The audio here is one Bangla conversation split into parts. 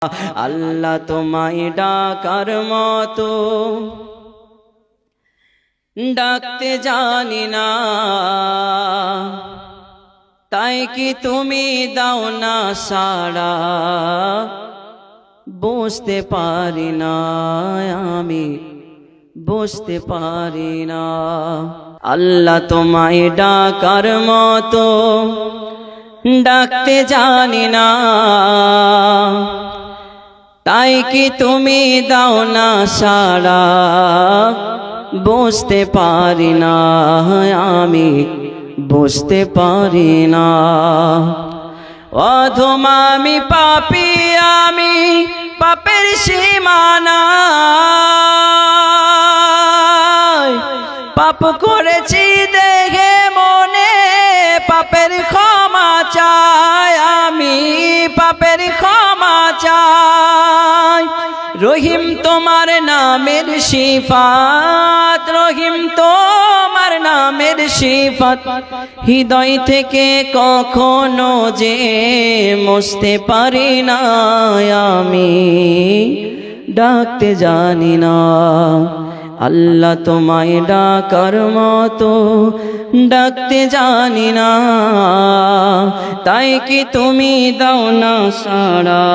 আল্লাহ তোমায় ডাকার মতো ডাকতে জানি না, তাই কি তুমি দাও না সাড়া, বুঝতে পারি না আমি, বুঝতে পারি না। আল্লাহ তোমায় ডাকার মতো ডাকতে জানি না, তাই কি তুমি দাও না সাড়া, বুঝতে পারি না আমি, বুঝতে পারি না। অধম আমি পাপী, আমি পাপের সীমানায়, পাপ করেছি দেখে মনে পাপের ক্ষমা চাই, আমি পাপের ক্ষমা চাই। রহিম তোমার নামের সিফাত, রহিম তোমার নামের সিফাত, হৃদয় থেকে কখনো যে মুছতে পারি না আমি, ডাকতে জানি না। আল্লাহ তোমায় ডাকার মতো ডাকতে জানি না, তাই কি তুমি দাও না সাড়া,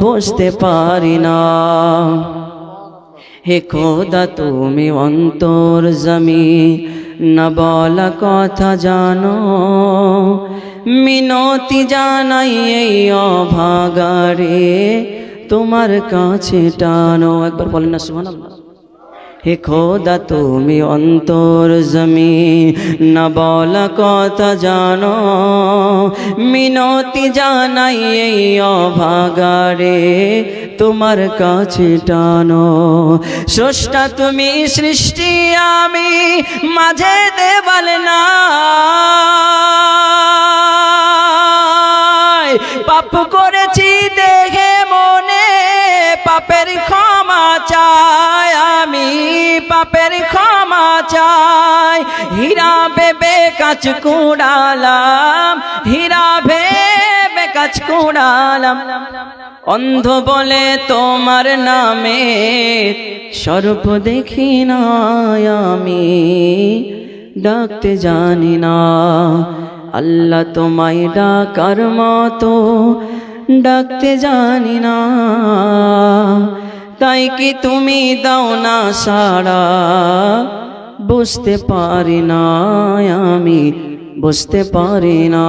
বুঝতে পারি না। হে খোদা তুমি অন্তর জমি না বলা কথা জানো, মিনতি জানাই এই অভাগারে তোমার কাছে টানো। একবার বলেন না সুবহানাল্লাহ। হে খোদা তুমি অন্তর জমি না বলা কথা জানো, মিনতি জানাই এই অভাগারে তোমার কাছে টানো। স্রষ্টা তুমি সৃষ্টি আমি মাঝে দেওয়াল নাই, পাপ করেছি দেখে মনে পাপের ক্ষমা চাই, আমি পাপের ক্ষমা চাই। হীরা ভেবে কাজ কুড়ালাম, হীরা ভেবে কাজ কুড়ালাম, অন্ধ বলে তোমার নামে সর্প দেখি না আমি, ডাকতে জানি না। আল্লাহ তোমায় ডাকার মতো ডাকতে জানি না, তাই কি তুমি দাও না সাড়া, বুঝতে পারি না আমি, বুঝতে পারি না।